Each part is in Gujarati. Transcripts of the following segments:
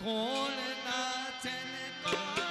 કોણ નાચે ને કોણ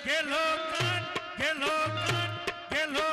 ગેલો કાન ગેલો કાન ગેલો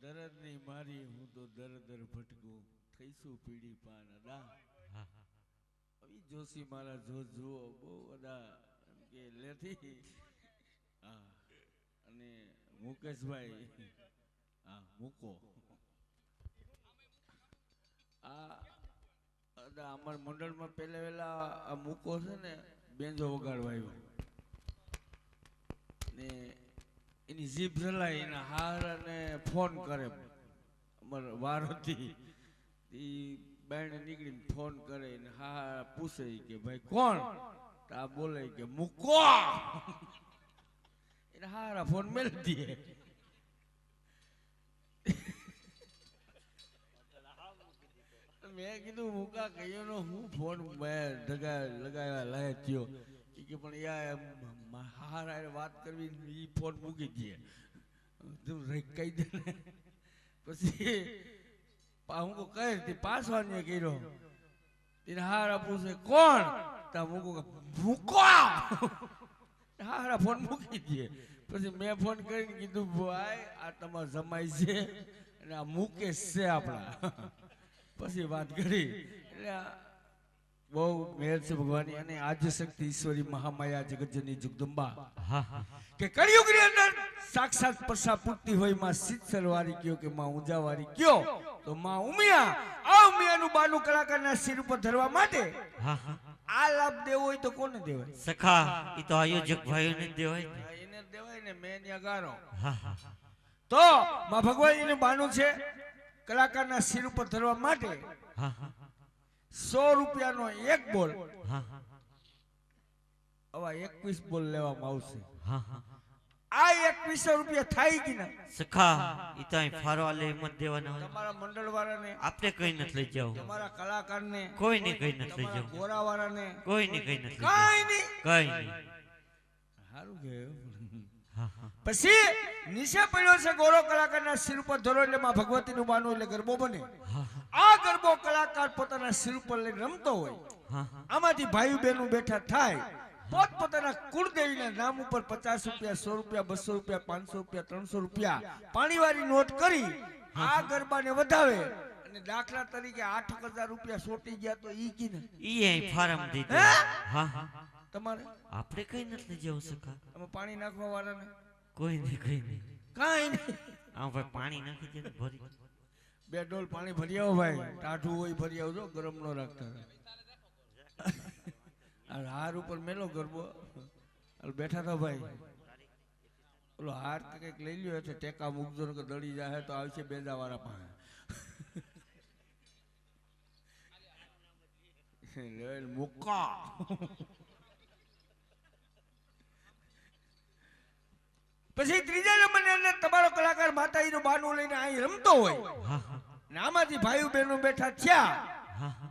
દરદ ની મારી હું તો દર દર ભટકું થઈશું પીડી પાન અદા આવી જોશી મારા જો જુઓ બહુ અદા એમ કે લેથી હા અને મુકેશભાઈ હા મૂકો આ અદા અમાર મંડળમાં પહેલા વેલા આ મૂકો છે ને બેંજો વગાડવા આવ્યો ને એની જીભ જલાય એના હારાને ફોન કરે અમારે વાર હતી એ બાયણે નીકળીને ફોન કરે ને હા પૂછે કે ભાઈ કોણ તો આ બોલે કે મૂકો એને હારા ફોન મેળવી દે મેં કીધું મૂકા કહીયો હું ફોન લગાવ્યા લાયક થયો કે પણ યાર હારા વાત કરવી એ ફોન મૂકી દે કહી દે ને પછી હું કહે પાછો કર્યો એને હારા પૂછે કોણ તા મૂકો હારા ફોન મૂકી દે પછી મેં ફોન કરીને કીધું ભાઈ આ તમારો જમાઈ છે અને આ મુકેશ છે આપણા પછી વાત કરી એટલે બહુ મેર છે ભગવાનની અને આદ્ય શક્તિ ઈશ્વરી મહામાયા જગતજનની જગદંબા કે કળિયુગની અંદર સાક્ષાત પરસા પૂરતી હોય માં શીતસર વાળી કયો કે માં ઊંઝા વાળી કયો તો માં ઉમિયા આ ઉમિયાનું બાનું કલાકારના શિર ઉપર ધરવા માટે આ લાભ દેવો હોય તો કોને દેવાય સખા ઈ તો આયોજક ભાઈઓને દેવાય એને દેવાય ને મેં ન્યા તો માં ભગવાનજીનું બાનું છે કલાકારના શિર ઉપર ધરવા માટે 100 રૂપિયાનો એક બોલ આવા 21 બોલ લેવામાં આવશે આ 2100 રૂપિયા થાય કે ના સખા ઈ તો ફારવા લે મત દેવાના હોય તમારા મંડળ વાળાને આપણે કઈ નથી લઈ જાવ તમારા કલાકારને કોઈને કઈ નથી લઈ જાવ ગોરા વાળાને કોઈને કઈ નથી કઈ નહીં સારું કે પછી નીચે પડ્યો છે ગોરો કલાકારના શિર ઉપર ધરો એટલે માં ભગવતીનું બાનું એટલે ગરબો બને આ ગરબો કલાકાર પોતાના શિર ઉપર લઈને રમતો હોય આમાંથી ભાઈ બહેનો બેઠા થાય પોતપોતાના કુળદેવીના નામ ઉપર 50 રૂપિયા 100 રૂપિયા 200 રૂપિયા 500 રૂપિયા 300 રૂપિયા પાણીવાળી નોટ કરી આ ગરબાને વધાવે અને દાખલા તરીકે 8000 રૂપિયા સોટી ગયા તો ઈ કી ને ઈ અહીં ફારમ દીધું તમારે આપણે કઈ નથી જવું સખા આમાં પાણી નાખવા વાળાને કોઈ નહીં કાઈ નહીં આ ભાઈ પાણી નાખી દે ભરી 2 ડોલ પાણી ભરી આવો ભાઈ, ટાઢું હોય ભરી આવજો, ગરમ ન રાખતા. આ હાર ઉપર મેલો ગરબો બેઠા થા ભાઈ, ઓલો હાર કંઈક લઈ લ્યો છે, ટેકા મૂકજો ને દળી જાય તો આવશે બેજા વાળા પાસે. મૂકા પછી ત્રીજા નંબરની અંદર તમારો કલાકાર માતાજીનું બાનું લઈને અહીં રમતો હોય, આમાંથી ભાઈઓ બહેનો બેઠા થયા,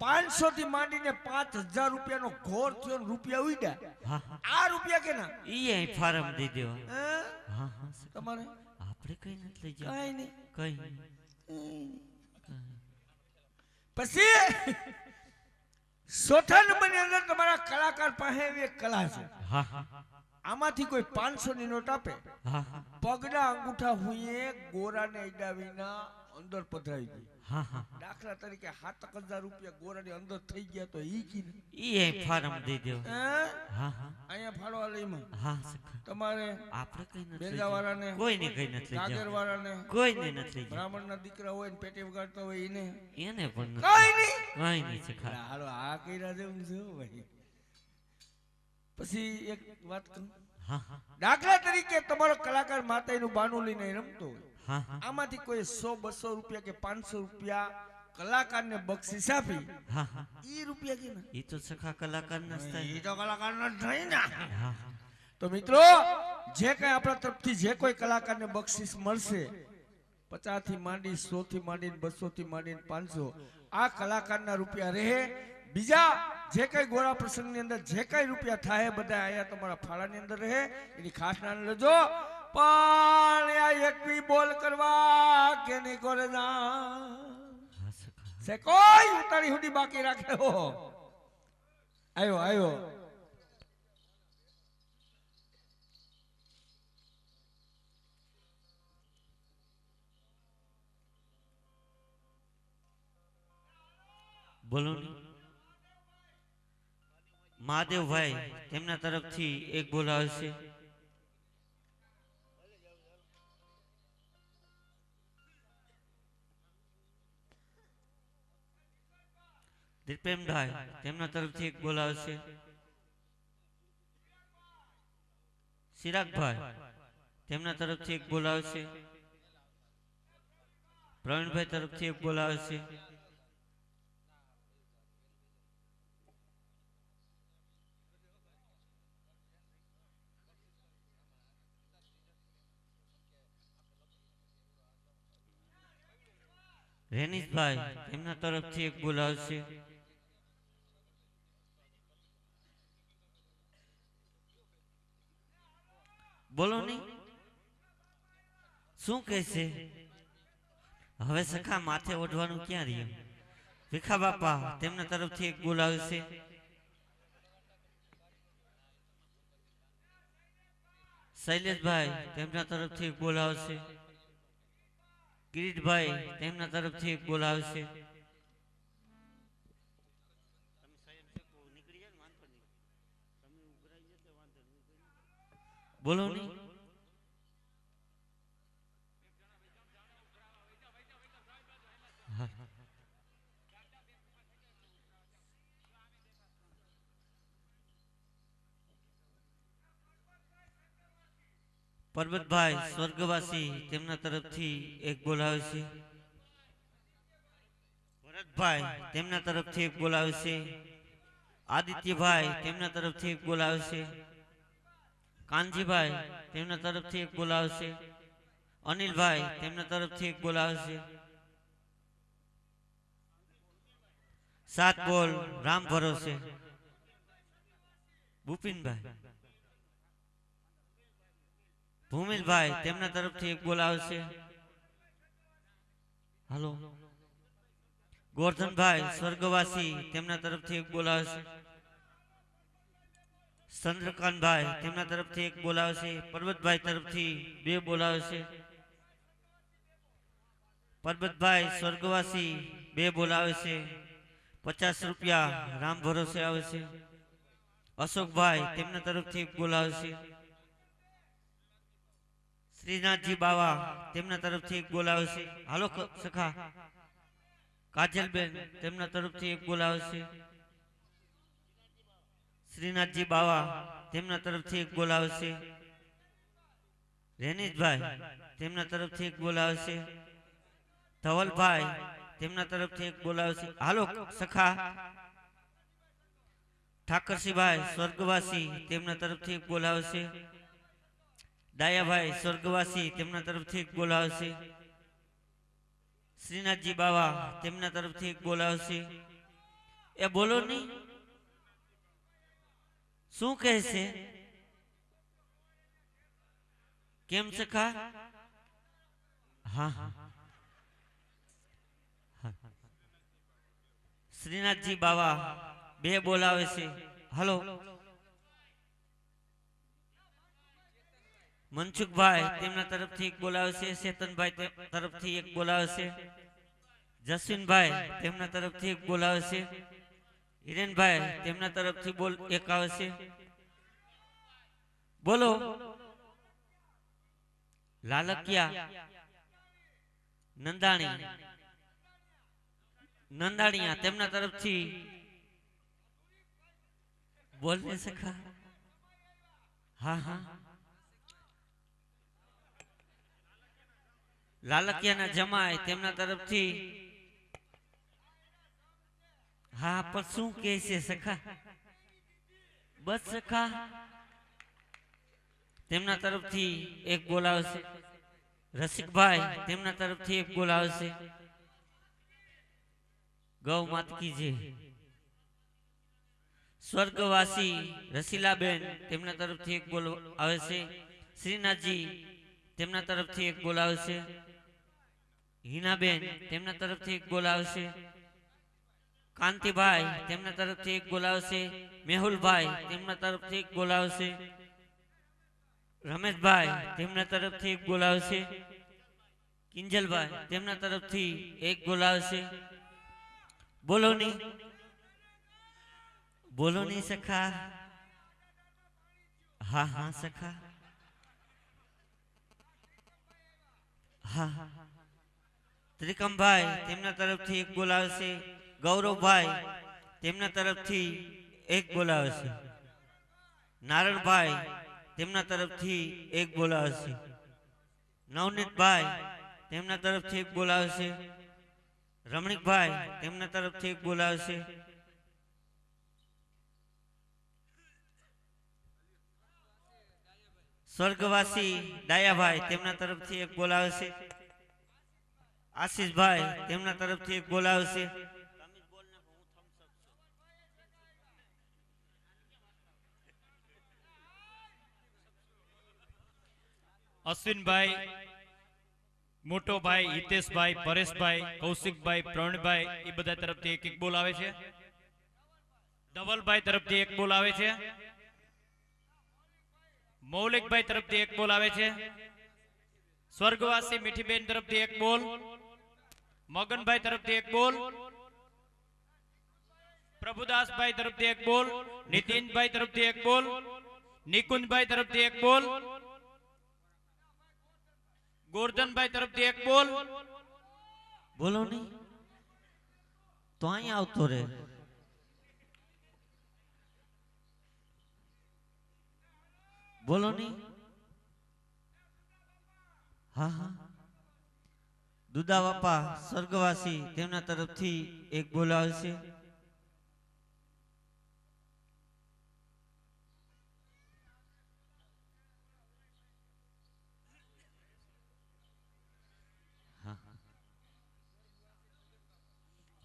500 થી માંડીને 5000 રૂપિયાનો ઘોર થયો ને રૂપિયા ઉડ્યા. આ રૂપિયા કેના? ઈ અહીં ફાર્મ દઈ દેવા. હા તમારે આપણે કઈ નથી લઈ જવું. કઈ નહીં. કઈ પછી ચોથા નંબરની અંદર તમારા કલાકાર પાસે એવી એક કલા છે, આમાંથી કોઈ 500 ની નોટ આપે, પગના અંગૂઠા હુંએ ગોરાને અડાવીના અંદર પધરાવી દે. દાખલા તરીકે 7000 રૂપિયા ગોરાની અંદર થઈ ગયા તો ઈ કી ઈ અહીં ફાર્મ દઈ દેવા. અહીંયા ફાળવા લઈમાં સખા તમારે આપણે કઈ નથી લઈ જવું. બેજાવાળાને, કોઈને કઈ નથી લઈ જવું. જાગરવાળાને, કોઈને નથી લઈ જવું. બ્રાહ્મણના દીકરા હોય ને પેટે વગાડતા હોય એને એને પણ કઈ નહીં. કઈ નહીં સખા. હાલો આ કર્યા જેવું છે ભાઈ. પછી એક વાત કહું, દાખલા તરીકે તમારો કલાકાર માતાજીનું બાનું લઈને રમતો હોય, આમાંથી કોઈ 100 200 રૂપિયા કે 500 રૂપિયા કલાકારને બક્ષિસ આપી, ઈ રૂપિયા કે ના? ઈ તો સખા કલાકારના જ થાય. ઈ તો કલાકારના જ થાય ને. તો મિત્રો જે કઈ આપણા તરફથી જે કોઈ કલાકારને બક્ષિસ મળશે, 50 થી માંડી 100 થી માંડીને 200 થી માંડીને 500, આ કલાકારના રૂપિયા રહે. બીજા જે કઈ ગોળા પ્રસંગની અંદર જે કઈ રૂપિયા થાય બધા આયા તમારા ફાળાની અંદર રહે, એની ખાસ નાન લેજો. પણ આ એકવી બોલ કરવા કે નહીં કરે ના સે કોઈ ઉતારી હુડી બાકી રાખે હો. આયો બોલો ને. મહાદેવભાઈ તેમના તરફથી એક બોલાવે છે. દિપેનભાઈ તેમના તરફથી એક બોલાવે છે. ચિરાગભાઈ તેમના તરફથી એક બોલાવે છે. પ્રવીણભાઈ તરફથી એક બોલાવે છે. રેનીશભાઈ તેમના તરફથી એક બોલાવશે. બોલો નહીં શું કહેશે? હવે સખા માથે ઓઢવાનું ક્યાં રહ્યું? ભીખા બાપા તેમના તરફથી એક બોલાવશે. શૈલેષભાઈ તેમના તરફથી એક બોલાવશે. કિરીટભાઈ તેમના તરફથી એક બોલાવશે. બોલો નહીં. પરબતભાઈ સ્વર્ગવાસી તેમના તરફથી એક બોલાવે છે. ભરતભાઈ તેમના તરફથી એક બોલાવે છે. આદિત્યભાઈ તેમના તરફથી એક બોલાવે છે. કાનજીભાઈ તેમના તરફથી એક બોલાવે છે. અનિલભાઈ તેમના તરફથી એક બોલાવે છે. 7 બોલ રામ ભરોસે. ભૂપિનભાઈ ભૂમિલભાઈ તેમના તરફથી એક બોલાવશે. હાલો. ગોરધનભાઈ સ્વર્ગવાસી તેમના તરફથી એક બોલાવશે. ચંદ્રકાંતભાઈ તેમના તરફથી એક બોલાવશે. પરબતભાઈ તરફથી 2 બોલાવશે. પરબતભાઈ સ્વર્ગવાસી 2 બોલાવે છે. 50 રૂપિયા રામ ભરોસે આવે છે. અશોકભાઈ તેમના તરફથી એક બોલાવે છે. શ્રીનાથજી બાવા તેમના તરફથી એક બોલાવે છે. હાલો સખા કાજલબેન તેમના તરફથી એક બોલ આવશે. શ્રીનાથજી બાવા તેમના તરફથી એક બોલ આવશે. રેનીશભાઈ તેમના તરફથી એક બોલ આવશે. ધવલભાઈ તેમના તરફથી એક બોલ આવશે. હાલો સખા. ઠાકરસિંહભાઈ સ્વર્ગવાસી તેમના તરફથી એક બોલ આવશે. ડાયાભાઈ સ્વર્ગવાસી તેમના તરફથી એક બોલ આવશે. શ્રીનાથજી બાવા તેમના તરફથી એક બોલ આવશે. એ બોલો નહીં, શું કહે છે? કેમ સખા? હા શ્રીનાથજી બાવા બે બોલાવે છે. હલો મનસુખભાઈ તેમના તરફથી એક બોલાવશે. ચેતનભાઈ તરફથી એક બોલાવશે. જસવીનભાઈ તેમના તરફથી એક બોલાવશે. હિરેનભાઈ તેમના તરફથી બોલ એક આવશે. બોલો લાલકિયા નંદાણીયા તેમના તરફથી બોલને સખા. હા હા લાલકિયાના જમાય તેમના તરફથી. હા પણ શું કહે છે સખા? બસ સખા તેમના તરફથી એક બોલાવશે. રસિકભાઈ તેમના તરફથી એક બોલાવશે. ગૌ માત કી જય. સ્વર્ગવાસી રસીલાબેન તેમના તરફથી એક બોલ આવે છે. શ્રીનાથજી તેમના તરફથી એક બોલ આવશે. હિનાબેન તેમના તરફથી એક બોલ આવશે. કાંતિભાઈ તેમના તરફથી એક બોલ આવશે. મેહુલભાઈ તેમના તરફથી એક બોલ આવશે. રમેશભાઈ તેમના તરફથી એક બોલ આવશે. કિંજલભાઈ તેમના તરફથી એક બોલ આવશે. બોલો નહીં, બોલો નહીં સખા. હા હા સખા. હા ત્રિકમભાઈ તેમના તરફથી એક બોલ આવશે. ગૌરવભાઈ તેમના તરફથી એક બોલ આવશે. નારણભાઈ તેમના તરફથી એક બોલ આવશે. નવનીતભાઈ તેમના તરફથી એક બોલ આવશે. રમણીકભાઈ તેમના તરફથી એક બોલ આવશે. સ્વર્ગવાસી ડાયાભાઈ તેમના તરફથી એક બોલ આવશે. આશીષભાઈ તેમના તરફથી એક બોલ આવશે. અશ્વિનભાઈ, મોટો ભાઈ હિતેશભાઈ, પરેશભાઈ, કૌશિકભાઈ, પ્રવીણભાઈ એ બધા તરફથી એક એક બોલ આવે છે. ધવલભાઈ તરફથી એક બોલ આવે છે. મૌલિકભાઈ તરફથી એક બોલ આવે છે. સ્વર્ગવાસી મીઠીબેન તરફથી એક બોલ. મગનભાઈ તરફથી એક બોલ. પ્રભુદાસભાઈ તરફથી એક બોલ. નીતિનભાઈ તરફથી એક બોલ. નિકુંજભાઈ તરફથી એક બોલ. ગોરધનભાઈ તરફથી એક બોલ. બોલો નહીં તો અહીંયા આવતો રે. બોલો નહીં. હા હા દુદા બાપા સ્વર્ગવાસી તેમના તરફથી એક બોલ આવશે.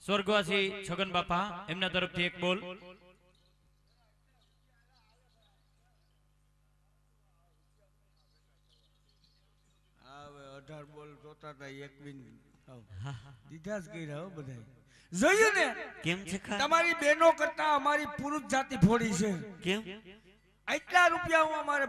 સ્વર્ગવાસી છગન બાપા એમના તરફથી એક બોલ. હવે 18 બોલ જોતા હતા. એક બિન દીધા જ કર્યા હો બધા. જોયું ને કેમ છે તમારી બહેનો કરતા અમારી પુરુષ જાતિ ફોડી છે. કેમ? એટલા રૂપિયા હું અમારે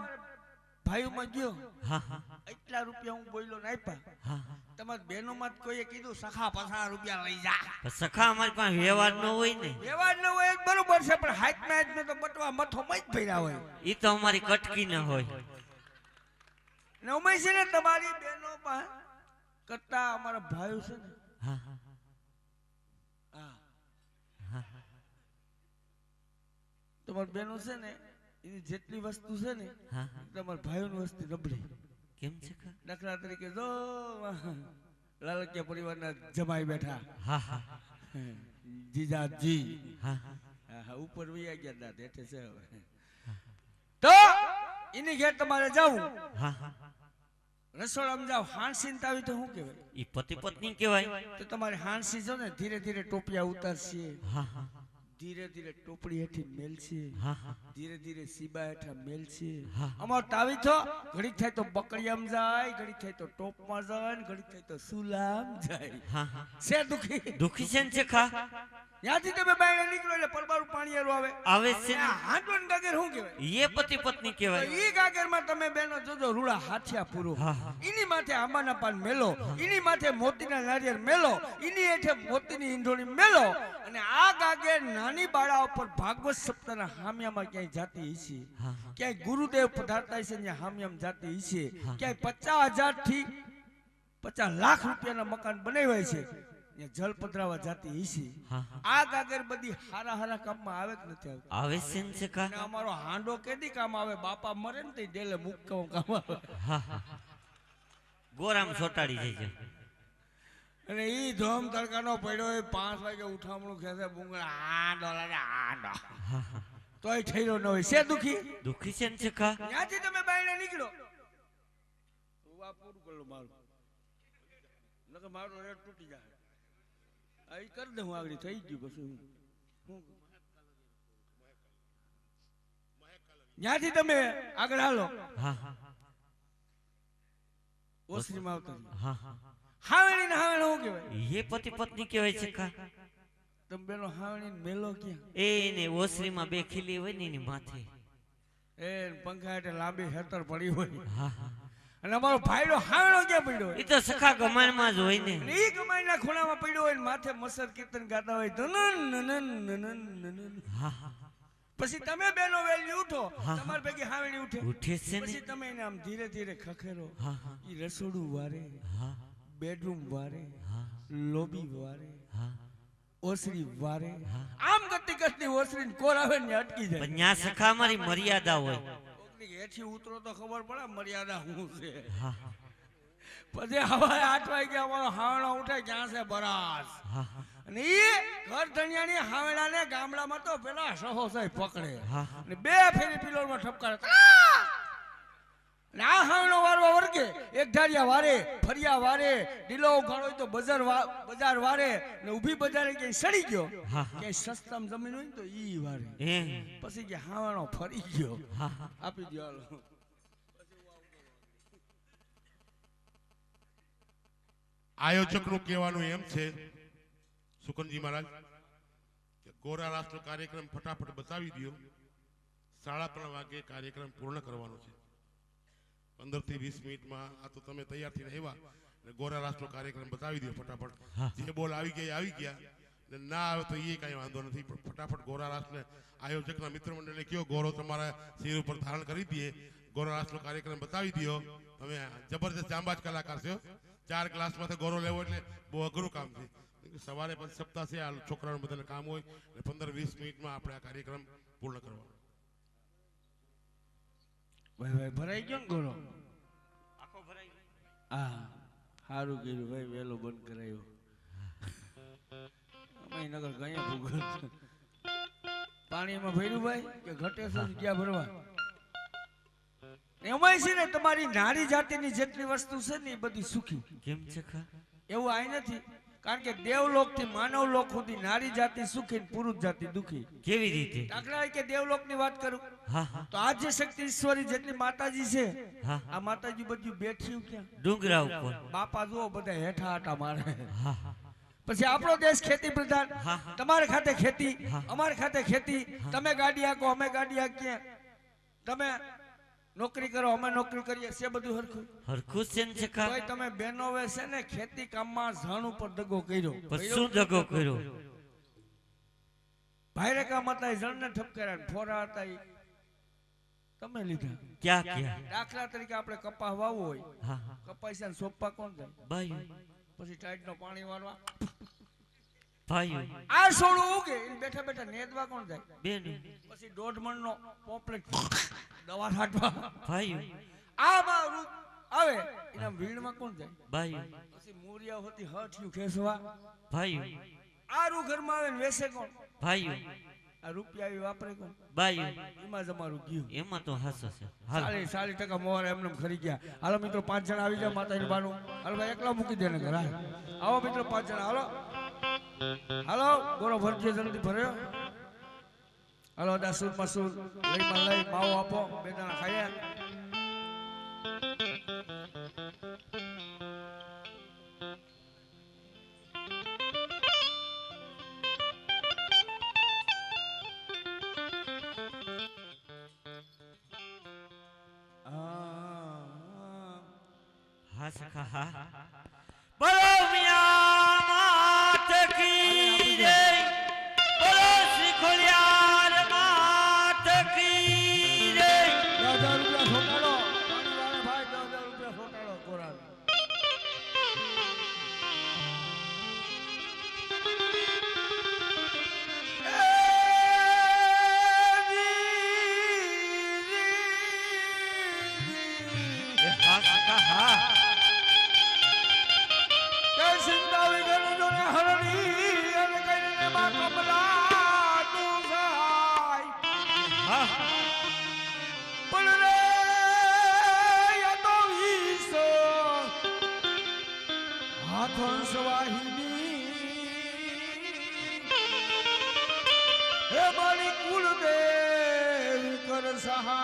ભાઈઓમાં ગયો. હા હા એટલા રૂપિયા હું બોલ્યો ને આપ્યા. હા તમારી બહેનો માં કોઈએ કીધું સખા 50 રૂપિયા લઈ જા. સખા અમારી પાસે વ્યવહાર ન હોય ને. વ્યવહાર ન હોય એ બરોબર છે, પણ હાથ મેચ ને તો બટવા મથો મત ભર્યા હોય. ઈ તો અમારી કટકી ન હોય. ને ઉમેય છે ને તમારી બહેનો કરતા અમારા ભાઈઓ છે ને હા હા તમારી બહેનો છે ને એની જેટલી વસ્તુ છે ને હા હા તમારા ભાઈઓની વસ્તુ નબળી. કેમ છે કા દાખલા તરીકે જો લાલકિયા પરિવારના જમાઈ બેઠા હા હા જીજાજી હા હા હા હા ઉપર વૈયા ગયા દાંત હેઠે છે હવે. તો એની ઘેર તમારે જવું હા હા રસોડામાં જાવ હાંસી ને તાવી તો શું કહેવાય? ઈ પતિ પત્ની કહેવાય. તો તમારે હાંસી જો ને ધીરે ધીરે ટોપિયા ઉતારશે, હા હા ધીરે ધીરે ટોપડી હેઠી મેલશે, હા હા ધીરે ધીરે સીબા હેઠા મેલશે. હા. અમાર તાવી તો ઘડીક થાય તો બકડીયામ જાય, ઘડીક થાય તો ટોપમાં જાય, ને ઘડીક થાય તો સુલામ જાય. હા હા છે દુખી. દુખી છે ને છે ખા ત્યાંથી તમે બહાર નીકળો એટલે પરબારું પાણી આવે. આવે છે ને. આ હાંડવન ગાગર શું કહેવાય? એ પતિ પત્ની તો કહેવાય. ઈ ગાગરમાં તમે બેનો જોજો રૂડા હાથિયા પૂરો. હા હા ઈની માથે આંબાના પાન મેલો, ઈની માથે મોતીના નારિયેળ મેલો, ઈની હેઠે મોતીની ઈંડોળી મેલો, અને આ ગાગર નાની બાળા ઉપર ભાગવત સપ્તાહના હામિયામાં ક્યાંય જાતી હશે, હા ક્યાંય ગુરુદેવ પધારતા હશે ત્યાં હામિયામાં જાતી હશે, ક્યાંય 50,000 થી 50 લાખ રૂપિયાના મકાન બનાવ્યા છે ત્યાં જલ પધરાવા જાતી હશે. હા આ ગાગર બધી હારા હારા કામમાં આવે કે નથી આવતી? આવે છે ને છે કા અને અમારો હાંડો કેદી કામ આવે? બાપા મરે ને તે ડેલે મુક્કો કામ આવે. હા હા ગોરામ સોટાડી જાય છે. અને ઈ ધોમ તડકાનો પડ્યો એ 5 વાગે ઉઠામણું ખેસે બુંગળ હાંડો લાગે હાંડો. હા હા તોય ઠેરો ન હોય. છે દુખી. દુખી છે ને છે ખા ત્યાંથી તમે બાયણે નીકળો. હું આ પૂરું કરી લો મારું. નકર મારો રેટ તૂટી જાય. આ ઈ કરી દે હું આગળ થઈ ગયું પછી હું ત્યાંથી તમે આગળ હાલો. હા હા ઓસરીમાં આવતા રહ્યો. હા હા હાવેણી ને હાવેણ શું કહેવાય? એ પતિ પત્ની કહેવાય છે કા તમે બેનો હાવેણી ને મેલો ક્યાં? એને ઓસરીમાં બે ખીલી હોય ને એની માથે. એ પંખા હેઠે લાંબી હેતર પડી હોય. હા હા અને અમારો ભાઈડો હાવેણો ક્યાં પડ્યો એ હોય? તો સખા ગમાણમાં જ હોય ને. અને ઈ કમાઈના ખૂણામાં પડ્યો હોય ને માથે મસર કીર્તન ગાતા હોય ધનન નનન નનન નનન. હા હા પછી તમે બેનો વેલી ઉઠો, હા. તમારી ભેગી હાવેણી ઉઠે. ઉઠે છે પછી ને. તમે એને આમ ધીરે ધીરે ખખેરો. હા હા ઈ રસોડું વારે, હા બેડરૂમ વારે, હા લોબી વારે, હા ઓસરી વારે. હા. આમ કરતી કરતી ઓસરીને કોર આવે ને અટકી જાય. પણ ન્યા સખા મારી મર્યાદા હોય. કોકની હેઠી ઉતરો તો ખબર પડે મર્યાદા શું છે. હા હા પછી સવારે 8 વાગે અમારો હાવણો ઉઠે ક્યાં છે બરાસ. હા હા અને ઈ ઘર ધણિયાની હાવણાને ગામડામાં તો પેલા સહોસાઈ પકડે. હા હા અને બે ફેરી પિલોરમાં ઠપકારે. અને આ હાવણો વારવા વર્ગે એક ધારિયા વારે, ફરિયા વારે, ઢીલો ઉઘાડો હોય તો બજાર વારે, ને ઊભી બજારે ક્યાંય સડી ગયો, હા હા ક્યાંય સસ્તામાં જમીન હોય ને તો ઈ વારે. એ પછી કે હાવણો ફરી ગયો. હા હા આપી દો હાલો. આયોજકનું કહેવાનું એમ છે સુકનજી મહારાજ કે ગોરા રાસનો કાર્યક્રમ ફટાફટ બતાવી દો. 3:30 વાગે કાર્યક્રમ પૂર્ણ કરવાનો છે. 15 થી 20 મિનિટમાં આ તો તમે તૈયાર થઈને આવ્યા અને ગોરા રાસનો કાર્યક્રમ બતાવી દો ફટાફટ. જે બોલ આવી ગયા ને ના આવે તો એ કાંઈ વાંધો નથી, પણ ફટાફટ ગોરા રાસને આયોજકના મિત્ર મંડળને કયો ગોરો તમારા શિર ઉપર ધારણ કરી દે. ગોરા રાસનો કાર્યક્રમ બતાવી દો. તમે જબરદસ્ત જાંબાજ કલાકાર છો. 4 ક્લાસમાંથી ગોરો લેવો એટલે બહુ અઘરું કામ છે. સવારે પણ સપ્તાહ છે, આ છોકરાઓને બધાને કામ હોય એટલે 15-20 મિનિટમાં આપણે આ કાર્યક્રમ પૂર્ણ કરવાનો. ભાઈ ભરાઈ ગયો ને ગોળો? આખો ભરાઈ ગયો. હા સારું કર્યું ભાઈ, વહેલો બંધ કરાયો. અમે નગર ગયા ભૂગલ પાણીમાં ભર્યું ભાઈ કે ઘટે છે ક્યાં ભરવા? એમાંય છે ને તમારી નારી જાતિની જેટલી વસ્તુ છે ને એ બધી સુખી. કેમ છે ખા એવું આય નથી, કારણ કે દેવલોક થી માનવલોક સુધી નારી જાતિ સુખી ને પુરુષ જાતિ દુખી. કેવી રીતે? દાખલા તરીકે દેવલોક ની વાત કરું હા હા તો આ જે શક્તિ ઈશ્વરી જેટલી માતાજી છે, હા આ માતાજી બધું બેઠી ક્યાં? ડુંગરા ઉપર. બાપા જુઓ બધા હેઠા આટા મારે. હા હા પછી આપણો દેશ ખેતી પ્રધાન. હા, હા. તમારે ખાતે ખેતી, હા. અમારે ખાતે ખેતી. તમે ગાડી હાકો, અમે ગાડી હાકીએ. તમે નોકરી કરો, અમે નોકરી કરીએ. છે બધું હરખું. હરખું છે ને છે ખા તોય તમે બહેનો છે ને ખેતી કામમાં ઝાડ ઉપર દગો કર્યો. પણ શું દગો કર્યો? ભાઈરે કામ હતા એ જણને ઠપકાર્યા, ફોરા હતા એ તમે લીધા. ક્યાં ક્યાં? દાખલા તરીકે આપણે કપાસ વાવવો હોય, હા હા કપાસિયાને સોંપવા કોણ જાય? બાયું. પછી ટાઈટ નો પાણી વાળવા ભાઈઓ આ સોળું ઉગે એને બેઠા બેઠા નેદવા કોણ જાય? બેન પછી 1.5 મણનો પોપલેટ દવા છાંટવા ભાઈઓ આમાં રૂપ આવે એના વીણમાં કોણ જાય? ભાઈઓ પછી મોરિયા હોતી હઠિયું ખેસવા ભાઈઓ આરું ઘરમાં આવે ને વેસે કોણ? ભાઈઓ આ રૂપિયા આવી વાપરે કોણ? ભાઈઓ એમાં જ અમારું ગયું. એમાં તો હાસો છે હાલ 40% મોર એમને ખરી ગયા. હાલો મિત્રો 5 જણા આવી જાવ માતાજી બાનું. હાલો ભાઈ એકલા મૂકી દે ને ઘર. આવો મિત્રો 5 જણા હાલો. હાલો ગોરો ભરજો જલ્દી ભર્યો. હાલો દા સૂર મસૂર લઈ માવો આપો બે જણા ખાઈએ. હા સખા હા બોલો મિયા માત કી જય બોલો શ્રી ખોડિયાર માત કી જય 10,000 રૂપિયા સોટાડો પાણીવાળા ભાઈ 10,000 રૂપિયા સોટાડો કોરા. હા સખા હા સિંધાવી ગણજોને હરણી અને કઈને માં કમલા તું સહાય હા પણ રે યા તો ઈસો હાથન સવાહિની હે મારી કુળદેવ કર સહાય.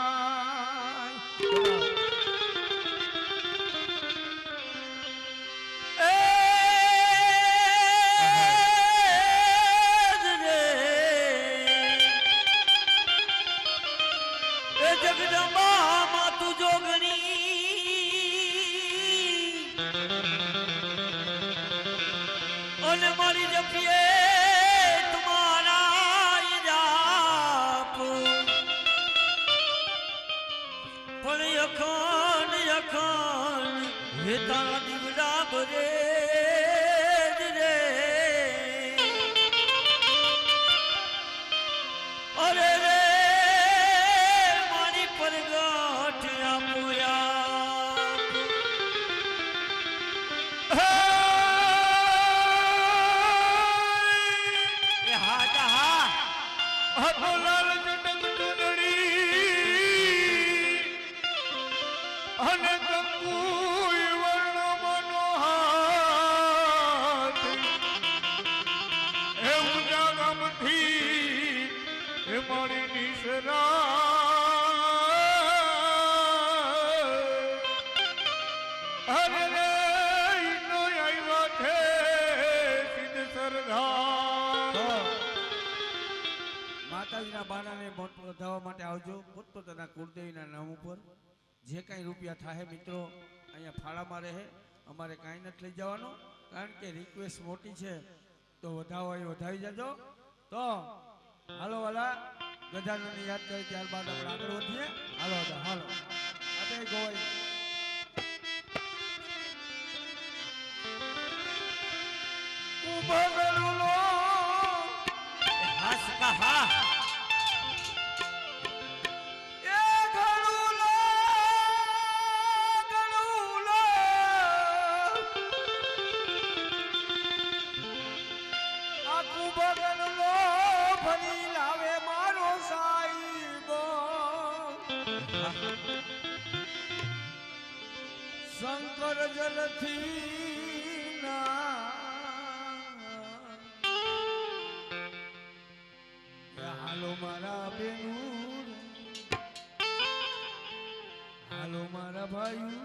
જગદંબા માતુ જોગણી અને મારી જપીએ તમારા જાપ પણ અખંડ હે તારા દીવડા ભરે રે અરે રે માતાજીના બાનાને વધાવવા માટે આવજો પોતપોતાના કુળદેવીના નામ ઉપર જે કાંઈ રૂપિયા થાય મિત્રો અહીંયા ફાળામાં રહે. અમારે કાંઈ નથી લઈ જવાનું કારણ કે રિક્વેસ્ટ મોટી છે તો વધાવો એ વધાવી જજો. તો હાલો વાલા ગજાનનને યાદ કરી ત્યારબાદ આપણે આગળ વધીએ. હાલો હાલો આપણે ગોવાઈ ઉભગલુલો હા સખા હા શંકર જલથી ના હાલો મારા બેનું હાલો મારા ભાઈ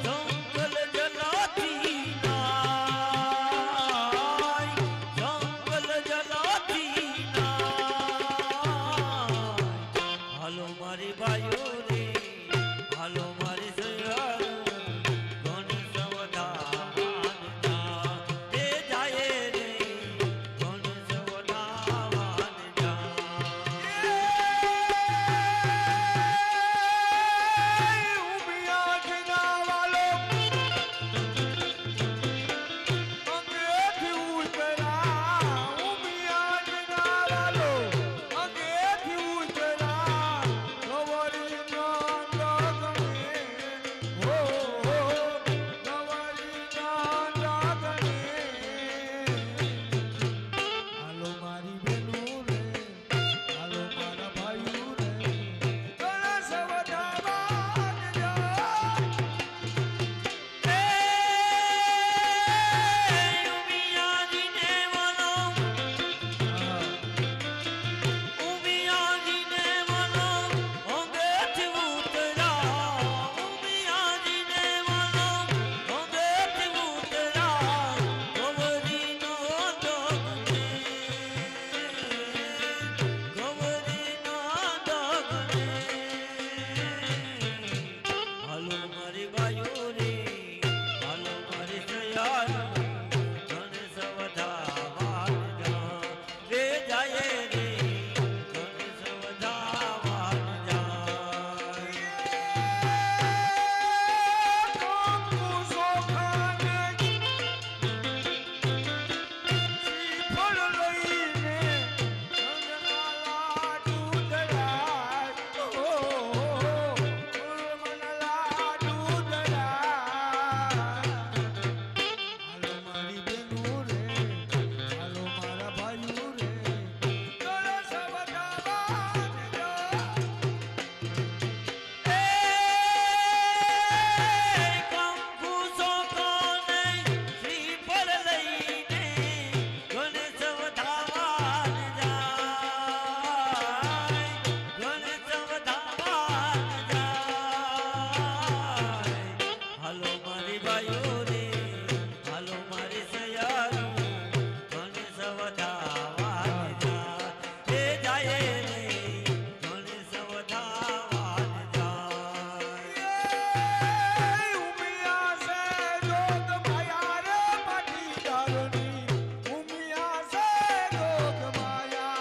જંગલ જલાથી ગણેશ વધાવાન જાય. હાલો મારી બાઈઓ રે, હાલો મારી સયારો, ગણેશ વધાવાન જાય. એ જાય રે, ગણેશ વધાવાન જાય. ઉમિયા સે જોગ માયા રે પાટીદારની, ઉમિયા સે જોગ માયા.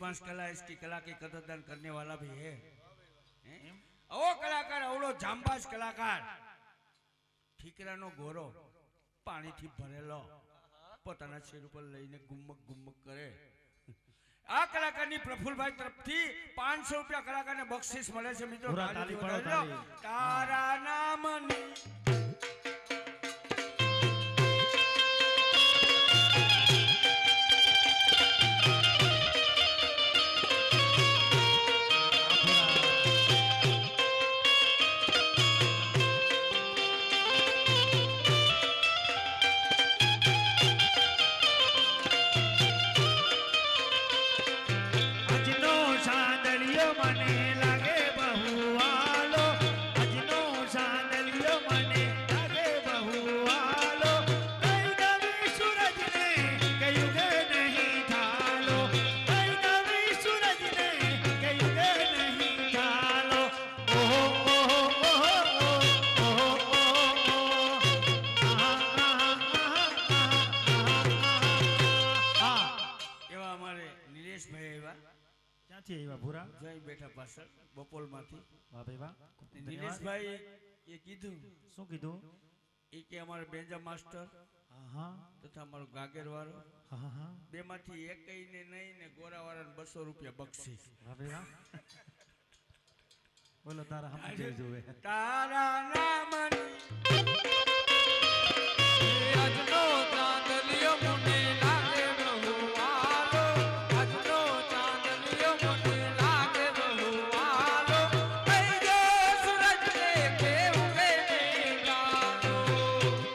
पास कला इसकी कला की कदरदान करने वाला भी है ओ कलाकार अवलो जांबाज कलाकार ठीकरानो गोरो पानी थी भरेलो પોતાના શેર ઉપર લઈને ગુમ્મક ગુમ્મક કરે આ કલાકારની પ્રફુલભાઈ તરફથી 500 રૂપિયા કલાકારને બક્ષિસ મળે છે મિત્રો તાળી પાડો તારા નામની જય બેઠા પાછળ બપોલમાંથી વાહ ભાઈ વાહ નિલેશભાઈ એ કીધું શું કીધું એ કે અમારે બેંજા માસ્ટર હા તથા અમારો ગાગર વાળો હા હા બેમાંથી એકઈને નહીં ને ગોરાવાળાને 200 રૂપિયા બક્ષિસ વાહ ભાઈ વાહ બોલો તારા સમજે જોવે તારા નામની આજનો ચાંદલિયો મને લાગે બહુ આલો આજનો ચાંદલિયો મને લાગે બહુ આલો કઈ દે સૂરજ ને કેવું કે ગાલો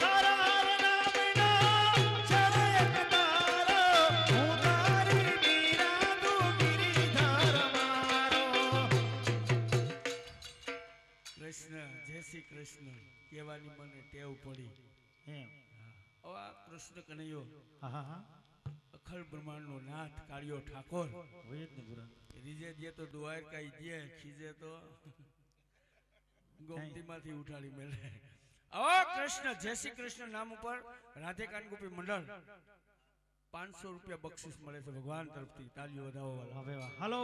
તારા નામનો ચરે એક તારો હું તારી મીરા તું ગિરિધર મારો કૃષ્ણ જય શ્રી કૃષ્ણ કહેવાની મને ટેવ પડી એમ આ કૃષ્ણ કનૈયો હા હા હા અખલ બ્રહ્માંડનો નાથ કાળિયો ઠાકોર હોય જ ને પૂરા રીજે દે તો દ્વારકાઈ દે ખીજે તો ગોમતીમાંથી ઉઠાડી મેળે ઓ કૃષ્ણ જય શ્રી કૃષ્ણ નામ ઉપર રાધે કાનગોપી મંડળ 500 રૂપિયા બક્ષિસ મળે છે ભગવાન તરફથી તાળીઓ વધાવો વાળા વાહ ભાઈ વાહ હાલો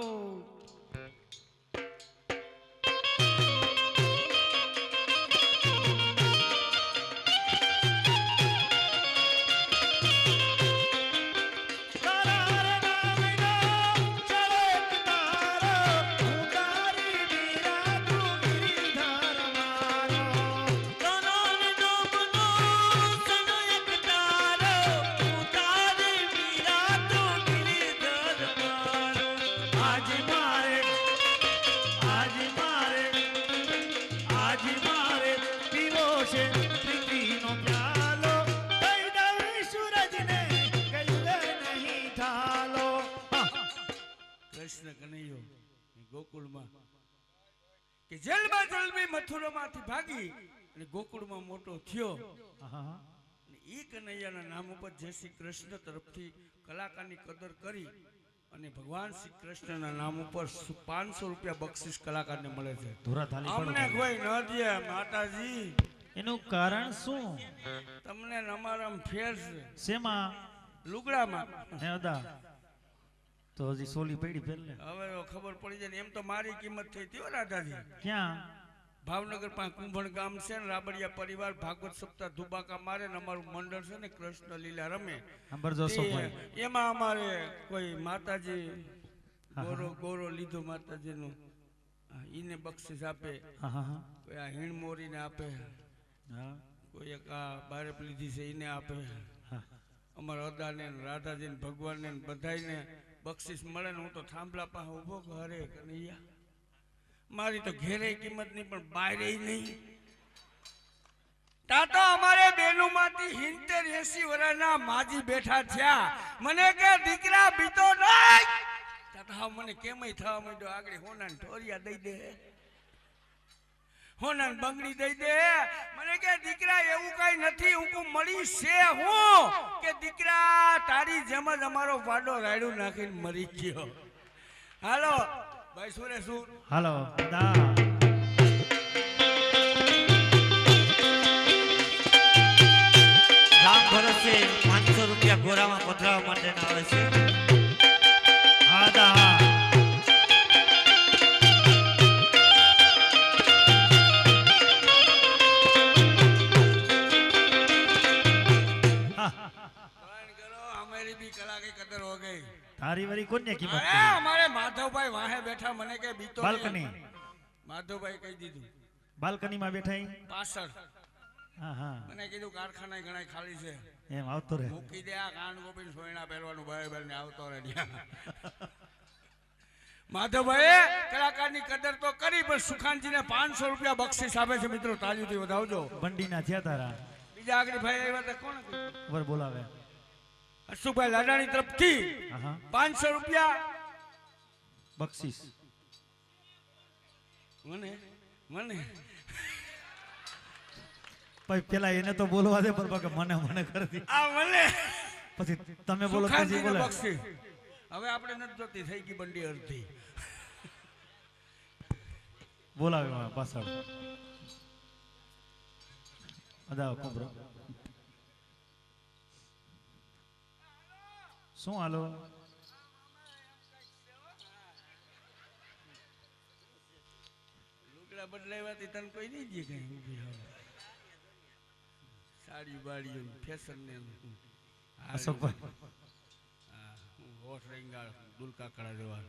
કૃષ્ણ કનૈયો ગોકુળમાં કે જેલમાં જલમી મથુરામાંથી ભાગી અને ગોકુળમાં મોટો થયો હા હા અને ઈ કનૈયાના નામ ઉપર જય શ્રી કૃષ્ણ તરફથી કલાકારની કદર કરી અને ભગવાન શ્રી કૃષ્ણના નામ ઉપર 500 રૂપિયા બક્ષિસ કલાકારને મળે છે ધોરા થાલી અમને કોઈ ન દે માતાજી એનું કારણ શું તમને અમારામ ફેર છે શેમાં લુગડામાં હે અદા તો હજી સોલી પડી પેલ ને હવે ખબર પડી જાય ને એમ તો મારી કિંમત થઈ હતી હો રાધાજી ક્યાં ભાવનગર પાસે કુંભણ ગામ છે ને રાબડિયા પરિવાર ભાગવત સપ્તાહ ધુબાકા મારે ને અમારું મંડળ છે ને કૃષ્ણ લીલા રમે અંબરજો સોભાઈ એમાં અમારે કોઈ માતાજી ગોરો લીધો માતાજીનું ઈને બક્ષિસ આપે હા હા હા કોઈ આ હીણ મોરીને આપે હા કોઈ એક આ બારેપ લીધી છે એને આપે હા અમારા અદાને રાધાજીને ભગવાનને બધાઈને બક્ષિસ મળે ને હું તો થાંભલા પાસે ઉભો ઘરે કનૈયા મારી તો ઘેરે કિંમત નહીં પણ બારે નહીં તા તો અમારે બેનું માંથી 70-80 વર્ષના માજી બેઠા થયા મને કે દીકરા બીતો નહીં તા તો હા મને કેમય થવા માંડ્યો આગળ હોનાને ઠોરિયા દઈ દે હોનાને બંગડી દઈ દે મને કે દીકરા એવું કઈ નથી હું મળી છે હું કે દીકરા તારી જેમ જ અમારો વાડો રાયડું નાખીને મરી ગયો હાલો ભાઈ સુરેશુ હાલો અદા રામ ભરોસે 500 રૂપિયા ગોરામાં પધરાવવા માટેના આવે છે અદા ગઈ. તારી વારી કોને કિંમત અરે કરી? અમારે માધવભાઈ વાહે બેઠા મને કે બીતો નહીં. બાલ્કની માધવભાઈ કહી દીધું બાલ્કનીમાં બેઠા ઈ? પાછળ હા હા મને કીધું કારખાના ઘણા ખાલી છે, એમ આવતો રહે. મૂકી દે આ કાન ગોપીને સોયણા પહેરવાનું બરાબર ને આવતો રહે ત્યાં. માધવભાઈ કલાકારની કદર તો કરી પણ સુખાનજીને 500 રૂપિયા બક્ષિસ આપે છે મિત્રો, તાલીઓથી વધાવજો. બંડીના થયા તારા બીજા આગળ ભાઈ આવ્યા હતા કોણ હતું? ઉપર બોલાવે. અશુભાઈ લાડાણી તરફથી હા હા 500 રૂપિયા બક્ષિસ. મને મને પછી પેલા એને તો બોલવા દે પર બાકી મને મને કરતી. આ મને પછી તમે બોલો પછી સુખાનજીને બોલે. બક્ષિસ. હવે આપણે નથી જોતી, થઈ ગઈ બંડી અડધી. બોલાવે મને પાછળ. અદા કોબરો શું હાલો? લુગડા બદલાવ્યાથી તને કોઈ નહીં દે કઈ ઊભી હવે. સાડી બાડી ફેશન ને અશોકભાઈ હોઠ રેંગાળ દુલકા કળા જેવા.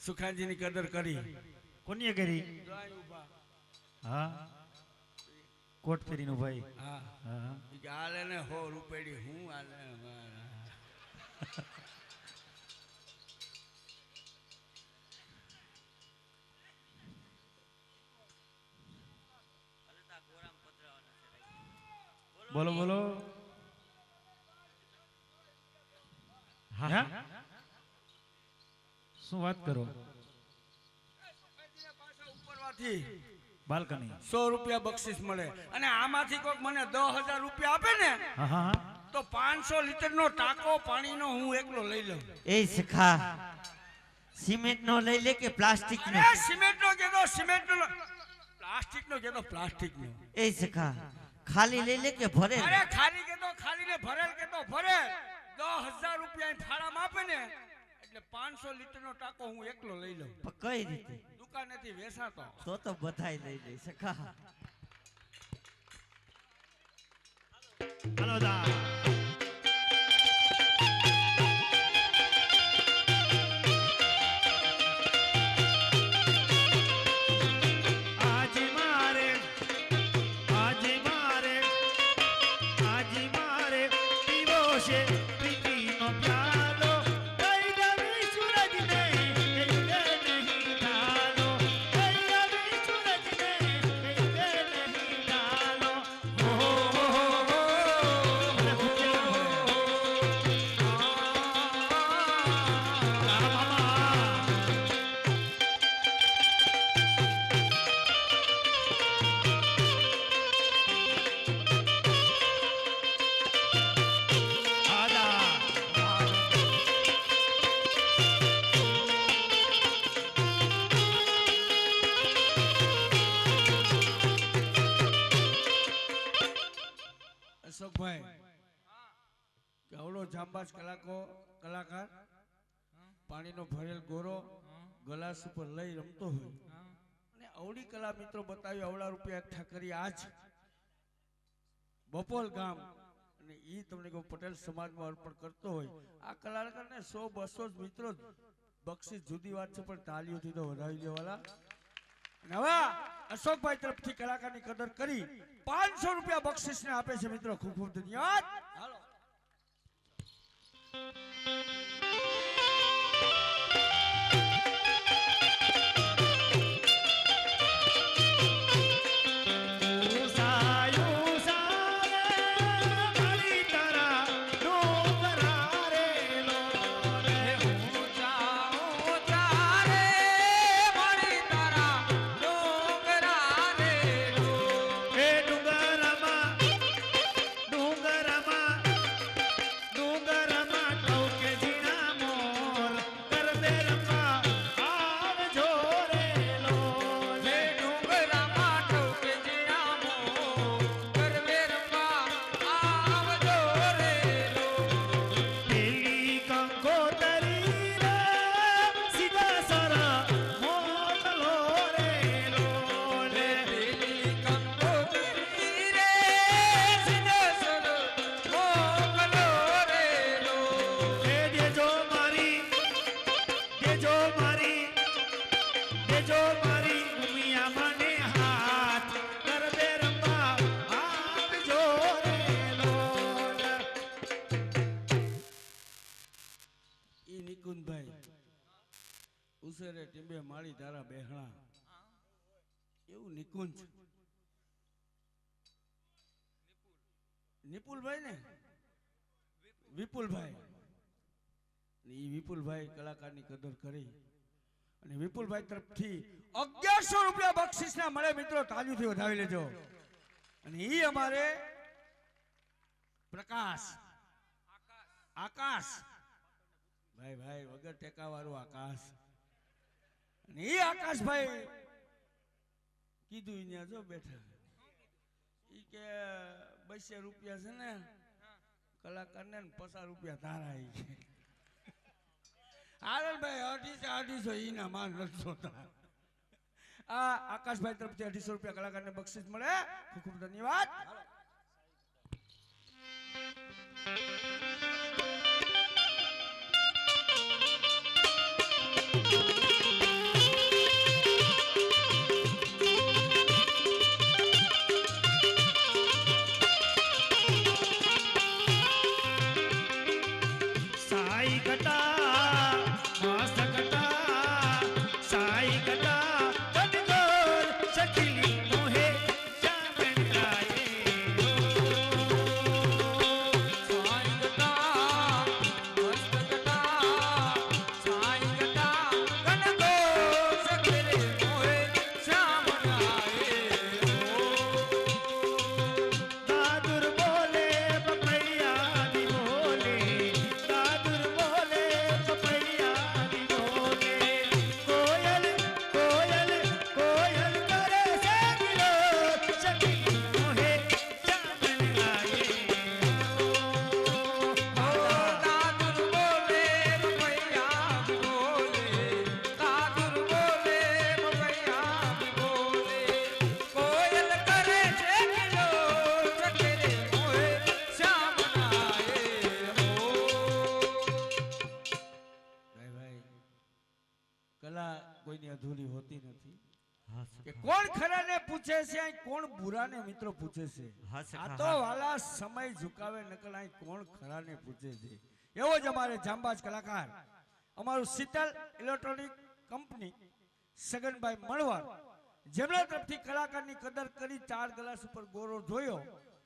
સુખાનજીની કદર કરી. કોની કરી? જો અહીં ઊભા. હા કોટ ફેરીનું ભાઈ. હા હા હા ઈ કે હાલે ને 100 રૂપિયા હું હાલે. બોલો બોલો. હા શું વાત કરો? ઉપરવાથી બાલ્કની. 100 રૂપિયા બક્ષિસ મળે અને આમાંથી કોઈક મને 10,000 રૂપિયા આપે ને હા હા હા તો 500 લીટરનો ટાંકો પાણીનો હું એકલો લઈ લઉં. એ સખા સિમેન્ટ નો લઈ લે કે પ્લાસ્ટિક નો? અરે સિમેન્ટનો કેતો સિમેન્ટનો, પ્લાસ્ટિકનો કેતો પ્લાસ્ટિકનો. એ સખા ખાલી લઈ લે કે ભરે? અરે ખાલી કેતો ખાલી ને ભરેલ કેતો ભરેલ. 10,000 રૂપિયા અહીં ફાળામાં આપે ને એટલે 500 લીટરનો ટાંકો હું એકલો લઈ લઉં. પણ કઈ રીતે? દુકાનેથી વેચાતો. તો બધાય લઈ લે સખા. હાલો દા. અશોકભાઈ કેવડો જાંબાજ કલાકાર પાણીનો ભરેલ ગોરો ગલાસ ઉપર લઈ રમતો હોય અને અવળી કલા મિત્રો બતાવી અવળા રૂપિયા એકઠા કરી આજ બપોલ ગામ અને ઈ તમને કહું પટેલ સમાજમાં અર્પણ કરતો હોય. આ કલાકારને 100-200 જ મિત્રો બક્ષિસ જુદી વાત છે પણ તાલીઓથી તો વધાવી દેવાલા. નવા અશોકભાઈ તરફથી કલાકારની કદર કરી 500 રૂપિયા બક્ષિસને આપે છે મિત્રો. ખૂબ ખૂબ ધન્યવાદ. હાલો ડુંગરમાં નિકુંજભાઈ ઉસરે ટીંબે માળી તારા બેહણા એવું નિકુંજ નિપુલભાઈ ને વિપુલભાઈ એ વિપુલભાઈ કલાકારની કદર કરી અને વિપુલભાઈ તરફથી 1100 રૂપિયા બક્ષિસના મળે મિત્રો, તાજુથી વધાવી લેજો. અને એ અમારે પ્રકાશ આકાશ ભાઈ ભાઈ વગર ટેકા વાળું આકાશ, અને એ આકાશભાઈ કીધું અહીંયા જો બેઠા ઈ કે 200 રૂપિયા છે ને કલાકારને 50 રૂપિયા તારા ઈ કે આનંદભાઈ 250 ઈના માન નથી જોતા. આ આકાશભાઈ તરફથી 250 રૂપિયા કલાકારને બક્ષિસ મળે. ખૂબ ખૂબ ધન્યવાદ. સાઈ ગટા મસ્ત ગટા સાઈ ગટા તડકોર સખીલી મોહે ચામન ગાયે સાઈ ગટા મસ્ત ગટા સાઈ ગટા કનકો સખરે મોહે શ્યામ આયે દાદુર બોલે પપૈયા દી બોલે દાદુર બોલે પપૈયા દી બોલે કોયલ કોયલ કોયલ કરે છે દિલો સખી મોહે ચામન ગાયે દાદુર બોલે પપૈયા બોલે દાદુર બોલે પપૈયા બોલે કોયલ કરે છે કિલો સખરે મોહે શ્યામ આયે ભાઈ ભાઈ કલા કોઈની અધૂરી હોતી નથી. હા કે સખા. કોણ ખરાને પૂછે છે અહીં કોણ બુરાને મિત્રો પૂછે છે. હા સખા, આ તો હા. વાલા સમય ઝુકાવે નકલ અહીં કોણ ખરાને પૂછે છે. એવો જ અમારે જાંબાજ કલાકાર અમારું શીતલ ઇલેક્ટ્રોનિક કંપની સગનભાઈ મળવાર જેમના તરફથી કલાકારની કદર કરી 4 ગ્લાસ ઉપર ગોરો જોયો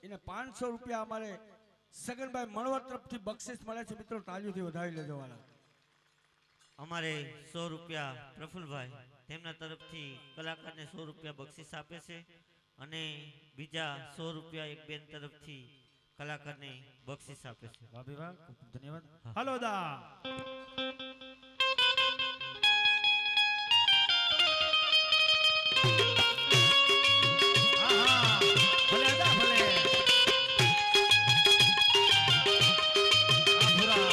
એને 500 રૂપિયા અમારે સગનભાઈ મળવાર તરફથી બક્ષિસ મળે છે મિત્રો, તાળીઓથી વધાવી લેજો વાલા. અમારે 100 રૂપિયા પ્રફુલભાઈ તેમના તરફથી કલાકારને 100 રૂપિયા બક્ષિસ આપે છે અને બીજા 100 રૂપિયા એક બેન તરફથી કલાકારને બક્ષિસ આપે છે. ભાભી વાહ ખૂબ ખૂબ ધન્યવાદ. હાલો દા હા હા ભલે દા ભલે આ ભૂરા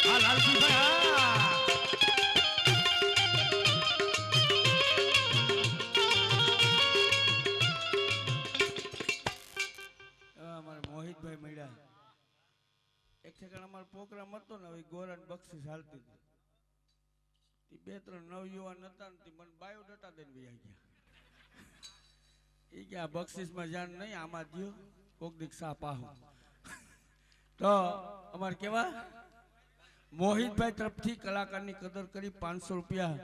આ લાલજીભાઈ હા અમારે મોહિતભાઈ મળ્યા એક ઠેકાણ અમારો પ્રોગ્રામ હતો ને હવે ગોરાન બક્ષિસ હાલતી હતી. 2-3 નવયુવાન હતા ને તે મને બાયોડેટા દઈને વયા ગયા. એ કે આ બક્ષિસમાં જાણ નહીં આમાં દ્યો કોક દીક સા પાહો. તો અમારે કેવા મોહિતભાઈ તરફથી કલાકારની કદર કરી 500 રૂપિયા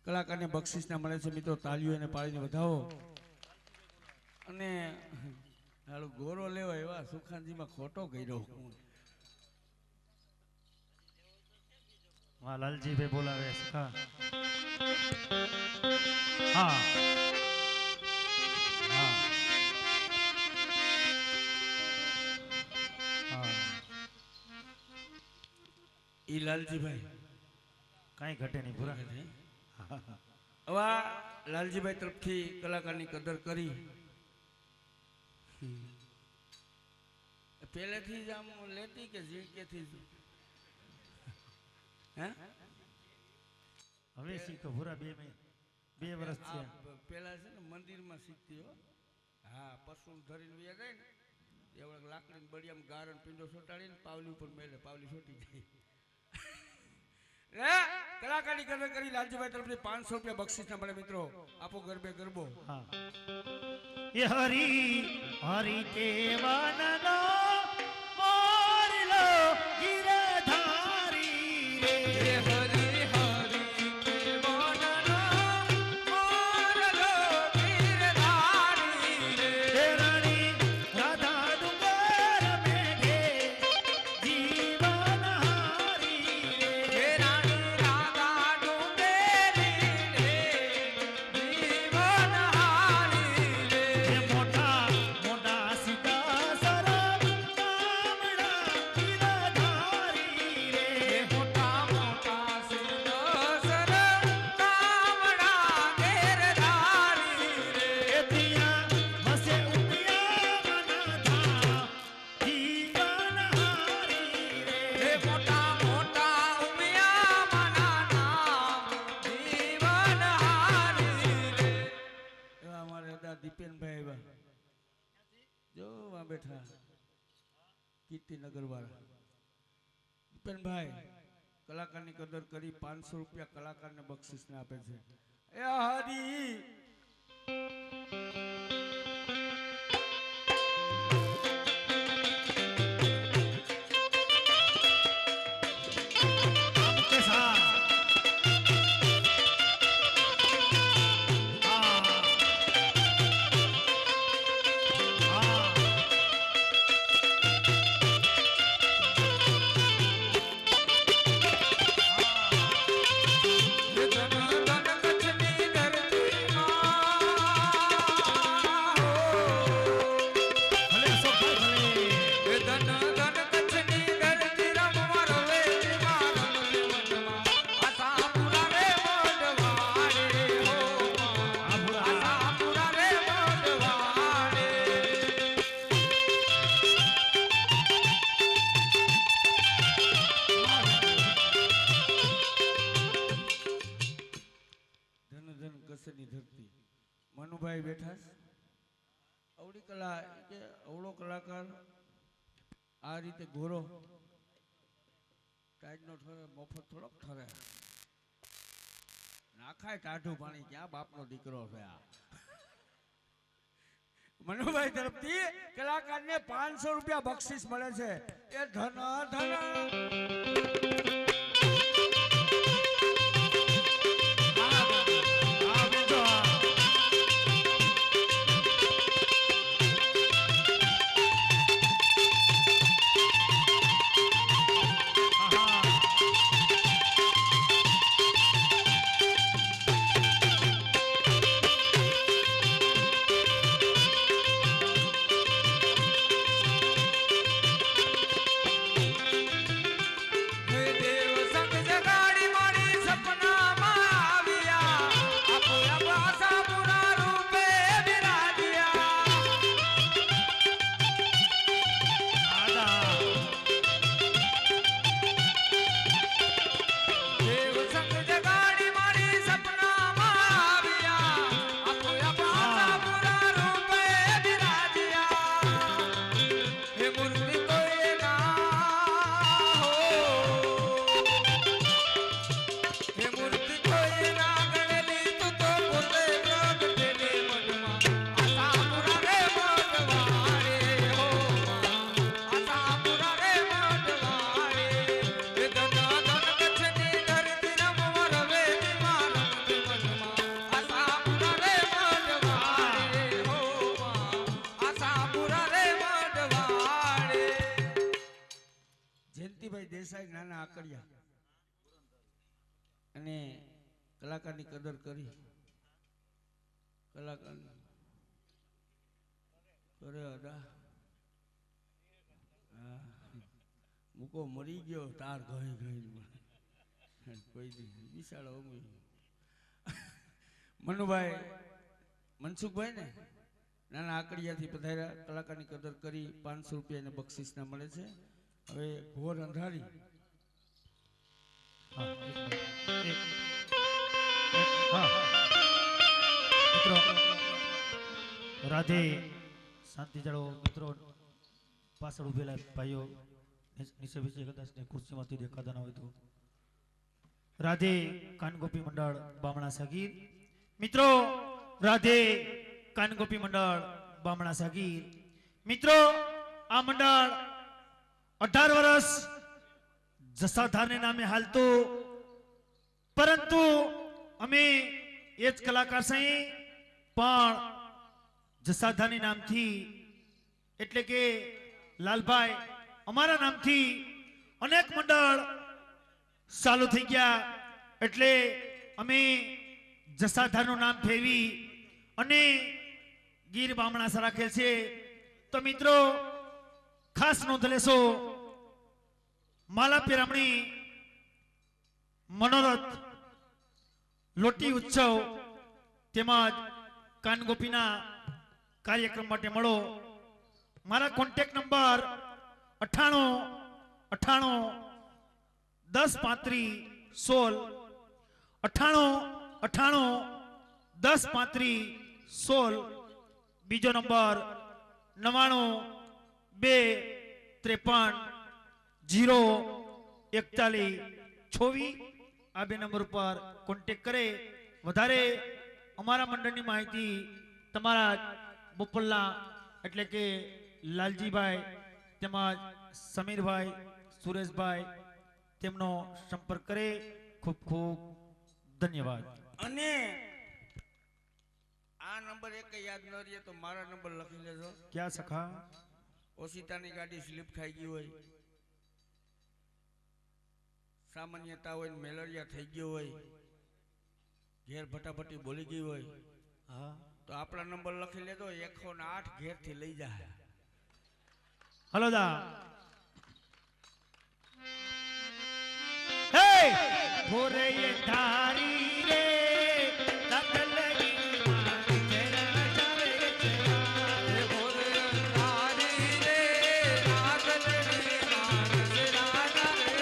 કલાકારને બક્ષિસના મળે છે મિત્રો, તાળીઓ એને પાડીને વધાવો. અને હાલો ગોરો લેવા એવા સુખાનજીમાં ખોટો કર્યો હું. હા લાલજીભાઈ બોલાવે સખા. હા હા હા ઈ લાલજીભાઈ કાંઈ ઘટે નહીં પૂરા. હવે આ લાલજીભાઈ તરફથી કલાકારની કદર કરી પહેલેથી જ આમ લેતી કે ઝીણકેથી જ હે હવે શીખો પૂરા 2 વર્ષ થયા. પેલા છે ને મંદિરમાં શીખતી હો. હા પશુ ધરીને વ્યા જાય ને એવડે લાકડીની બળિયામ ગારણ પીંડો સોટાડીને પાવલી ઉપર મેલે પાવલી સોટી જાય કલાકારની કદર કરી લાલજીભાઈ તરફથી 500 રૂપિયા બક્ષિસ ના મળે મિત્રો આપો ગરબે ગરબો હા એ હરી હરી કેવનનો મોરલો ગિરધારી રે હરી હરી કેવનનો મોરલો ગિરધારી રે રણી રાધા ડુંગર મેઢે જીવન હારી રે રાણી રાધા ડુંગેરી રે જીવન હારી રે મોટા મોટા સીતા સરમ કામડા ગિરધારી રે મોટા મોટા સિંહાસન કામડા ઘેરધારી રે એતિયા વસે ઉમિયા મનધા જીવન હારી રે મોટા મોટા ઉમિયા મના નામ જીવન હારી રે એવા અમારે હતા દીપેનભાઈ આવ્યા જો વા બેઠા કીર્તિનગર વાળા દીપેનભાઈ કલાકારની કદર કરી 500 રૂપિયા કલાકારને બક્ષિસને આપે છે એ હરી આપકે સાથ ભલે અશોકભાઈ ભલે આ ભૂરા ધન ધન કસની ધરતી મનુભાઈ બેઠા છે. અવળી કલા કે અવળો કલાકાર આ રીતે ગોરો ટાઈટનો ઠરે મફત થોડોક ઠરે નાખાય ટાઢું પાણી ક્યાં બાપનો દીકરો છે આ મનુભાઈ તરફથી કલાકારને 500 રૂપિયા બક્ષિસ મળે છે એ ધન ધન આ બેજો દેવ સંગ જગાડી મારી સપનામાં આવ્યા આપો આશા પૂરા રૂપે બિરાજ્યા આદા દેવ સંગ જગાડી મારી સપનામાં આવ્યા આપો આશા પૂરા રૂપે બિરાજ્યા હે મૂર્તિ કોઈ ના હો હે મૂર્તિ કોઈ ના ગણેલી તું તો પોતે પ્રગટેલી મનમાં આશા પૂરા રે મનવારે હો આશા પૂરા રે મનવારે હે ધન ધન કચ્છની ધરતી રમવા રવે મારા મનમાં આશા પૂરા રે મનવારે હો આશા પૂરા રે મનવારે જયંતિભાઈ દેસાઈ નાના આકડિયા અને કલાકારની કદર કરી કલાકાર કરે અદા હા મૂકો મરી ગયો તાર ગઈ ગઈ કોઈ દી વિશાળ મનુભાઈ મનસુખભાઈ ને નાના આકડિયાથી પધાર્યા કલાકારની કદર કરી 500 રૂપિયા એને બક્ષિસના મળે છે હવે ઘોર અંધારી હા હા મિત્રો રાધે શાંતિ જાળવો મિત્રો પાછળ ઉભેલા ભાઈઓ નીચે બેસી કદાચ ને ખુરશીમાંથી દેખાતા ના હોય તો રાધે કાનગોપી મંડળ બામણા સાગીર મિત્રો રાધે કાનગોપી મંડળ બામણા સાગીર મિત્રો આ મંડળ 18 વર્ષ જસાધારને નામે હાલતું પરંતુ અમે એ જ કલાકાર સહી પણ જસાધાની નામથી એટલે કે લાલભાઈ અમારા નામથી અનેક મંડળ ચાલુ થઈ ગયા એટલે અમે જસાધારનું નામ ફેરવી અને ગીર બામણા રાખેલ છે તો મિત્રો ખાસ નોંધ લેશો માલા પેરામણી મનોરથ લોટી ઉત્સવ તેમજ કાનગોપીના કાર્યક્રમ માટે મળો મારા કોન્ટેક્ટ નંબર 98 10 35 16 બીજો નંબર 99 2 53 0 41 26 આ બે નંબર પર કોન્ટેક્ટ કરે વધારે અમારા મંડળની માહિતી તમારા બપોલ્લા એટલે કે લાલજીભાઈ તેમજ સમીરભાઈ સુરેશભાઈ તેમનો સંપર્ક કરે ખૂબ ખૂબ ધન્યવાદ અને આ નંબર એક યાદ ન રહે તો મારા નંબર લખી લેજો ક્યાં સખા ઓશિતાની ગાડી સ્લીપ થઈ ગઈ હોય સામાન્યતા હોય ને મેલેરિયા થઈ ગયો હોય ઘેર ભટાભટી બોલી ગઈ હોય હા તો આપણા નંબર લખી લેજો 108 ઘેર થી લઈ જાય હલો દા હે ભોરે એ ધારી રે લગલગી મારી તેરા જાવે ચરા ભોરે ધારી રે લગલગી મારી તેરા જાવે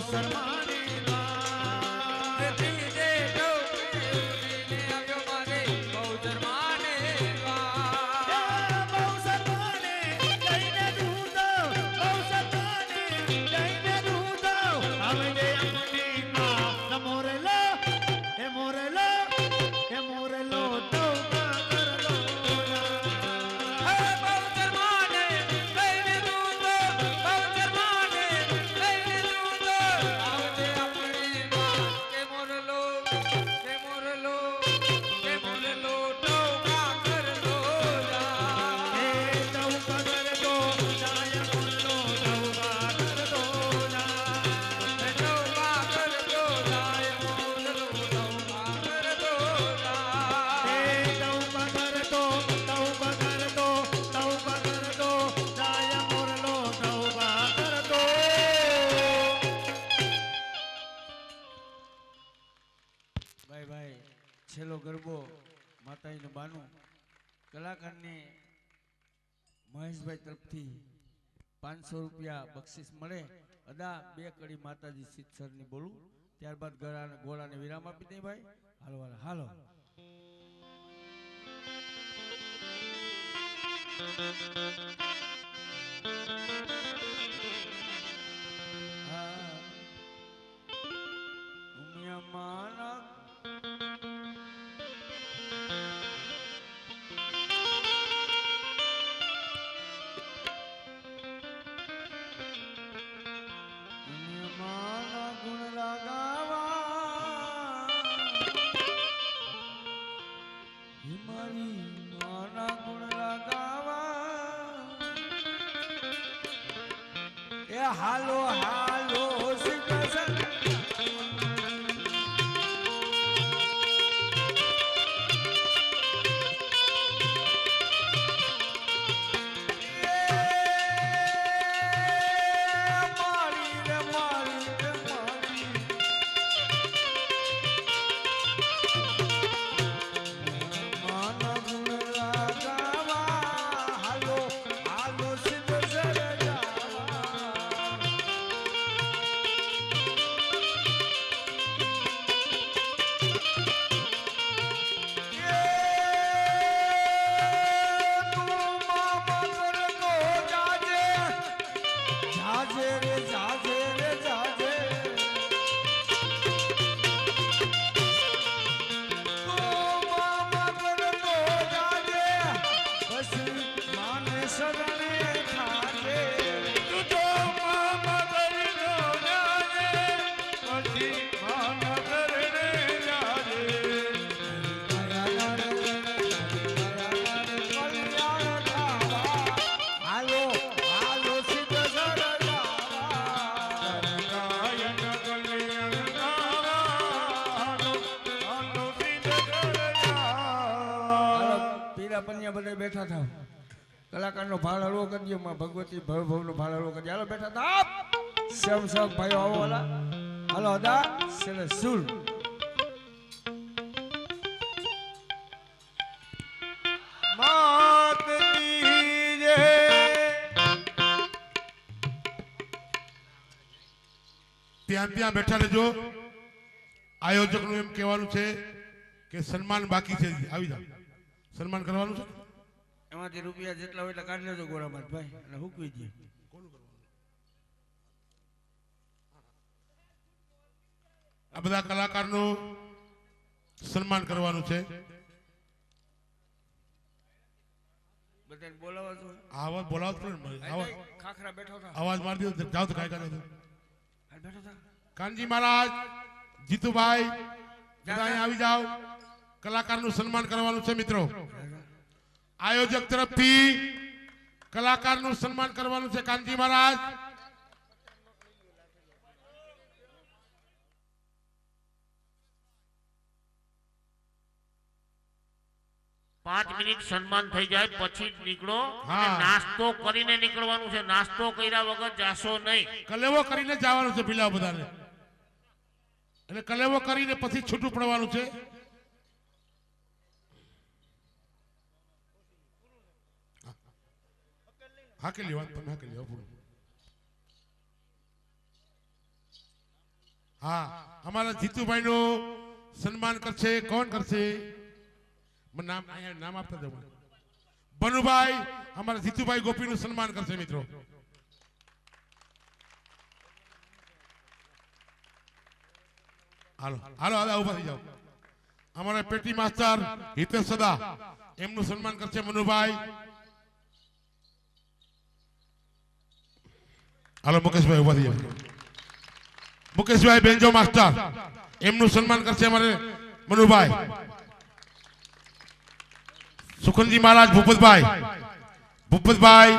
શર્માને વા ત્રીજે ઢોકળે ઉડીને આવ્યો મારે બહુ શર્માને વા બહુ શર્માને લઈને દૂધ બહુ શર્માને લઈને દૂધ આવજે આપણી માં મોરેલો એ મોરેલો એ મોરેલો તોબા કરલો હે બહુ શર્માને લઈને દૂધ બહુ શર્માને લઈને દૂધ આવજે આપણી માં કે મોરલો ટોકા કરલો એ તોબા કરલો જાય મોરલો તોબા કરલો ટોકા કરલો જાય મોરલો ટોકા કરલો એ તોબા કરતો જાય મોરલો તોબા કરતો ભાઈ છેલ્લો ગરબો માતાજીનું બાનું કલાકારને મહેશભાઈ તરફથી 500 રૂપિયા બક્ષિસ મળે અદા 2 કડી માતાજી સિદ્ધસરની બોલું ત્યારબાદ ગોળાને વિરામ આપી દે ભાઈ હાલો હા ઉમિયા માના માના ગુણ લગાવા હિમારી માના ગુણ લગાવા એ હાલો સિદ્ધસર પન્યા બધા બેઠા થાવ કલાકારનો ભાળ હળવો કરજો માં ભગવતી ભવનો ભાળ હળવો કરજો હાલો બેઠા થાવ સમ ભાઈઓ આવો વાલા હાલો અદા સેલે સુર માત દીજે ત્યાં બેઠા રહેજો આયોજકનું એમ કહેવાનું છે કે સન્માન બાકી છે આવી જાવ સન્માન કરવાનું છે એમાંથી રૂપિયા જેટલા હોય એટલા કાઢી લેજો ગોરામાં ભાઈ અને હુકવી દે આ બધા કલાકારનું સન્માન કરવાનું છે બધાને બોલાવા છો આવાજ બોલાવ પડે ને આવાજ ખાખરા બેઠો થા આવાજ મારી દો જાવ તો કાંઈ કરે હાલ બેઠો થા કાનજી મહારાજ જીતુભાઈ બધા અહીં આવી જાઓ કલાકારનું સન્માન કરવાનું છે મિત્રો આયોજક તરફથી કલાકારનું સન્માન કરવાનું છે કાનજી મહારાજ 5 મિનિટ સન્માન થઈ જાય પછી જ નીકળો હા. અને નાસ્તો કરીને નીકળવાનું છે. નાસ્તો કર્યા વગર જાશો નહીં. કલેવો કરીને જવાનું છે પેલા બધાને એટલે કલેવો કરીને પછી છૂટું પડવાનું છે. હા કે લેવા તમે હા કે લેવા પૂરું હા અમારા જીતુભાઈનું સન્માન કરશે. કોણ કરશે? મને નામ અહીંયા નામ આપતા જવું. બનુભાઈ અમારા જીતુભાઈ ગોપીનું સન્માન કરશે મિત્રો. હાલો હાલો હાલો ઉભા થઈ જાઓ. અમારા પેટી માસ્ટર હિતેશ સદા એમનું સન્માન કરશે મનુભાઈ. હાલો મુકેશભાઈ ઉભા થઈ જાઓ. મુકેશભાઈ બેન્જો માસ્ટર એમનું સન્માન કરશે અમારે મનુભાઈ. સુખનજી મહારાજ ભૂપતભાઈ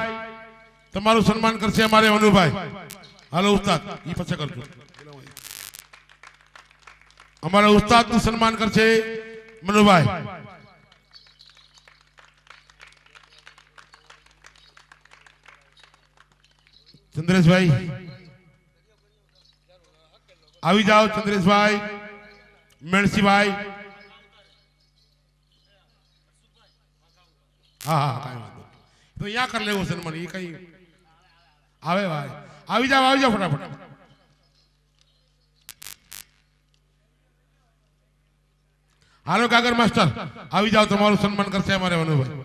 તમારું સન્માન કરશે અમારે મનુભાઈ. હાલો ઉસ્તાદ ઈ પછી કરજો. અમારા ઉસ્તાદ નું સન્માન કરશે મનુભાઈ. ચંદ્રેશભાઈ આવી જાઓ. ચંદ્રેશભાઈ, મેણસીભાઈ. હા હા કઈ વાંધો તો અહીંયા કરી લેવું સન્માન. એ કઈ આવે ભાઈ. આવી જાઓ ફટાફટ. હાલો કાગર માસ્ટર આવી જાઓ. તમારું સન્માન કરશે અમારે મનુભાઈ.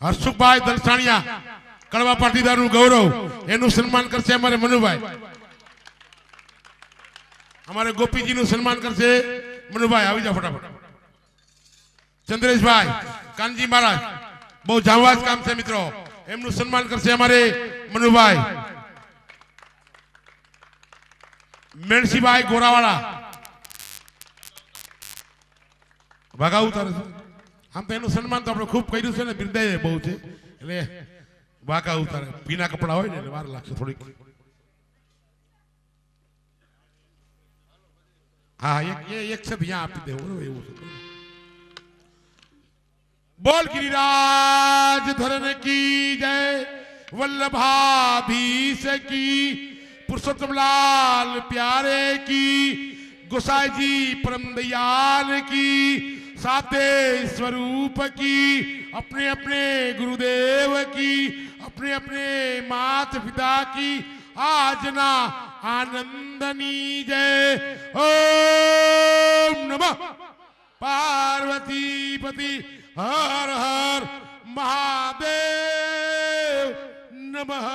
હર્ષુભાઈ દલસાણિયા કડવા પાટીદારનું ગૌરવ એનું સન્માન કરશે અમારે મનુભાઈ. અમારે ગોપીજીનું સન્માન કરશે મનુભાઈ. આવી જાઓ ફટાફટ. ચંદ્રેશભાઈ કાનજી મહારાજ બહુ જાણવાજ કામ છે મિત્રો. એમનું સન્માન કરશે અમારે મનુભાઈ. મેણસીભાઈ ગોરાવાળા ભાગા ઉતારે છે. આમ તો એનું સન્માન તો આપણે ખૂબ કર્યું છે ને, બિરદાય બહુ છે એટલે વાકા ઉતારે. ભીના કપડા હોય ને એટલે વાર લાગશે થોડીક. હા એક છે ત્યાં આપી દેવું એવું છે. बोल गिरिराज धरन की जय, वल्लभाधीश की, पुरुषोत्तम लाल प्यारे की, गोसाई जी परम दयाल की, साते स्वरूप की, अपने अपने गुरुदेव की, अपने अपने माता पिता की आजना आनंदनी जय. ओम नमः पार्वती पति हर हर महादेव नमः.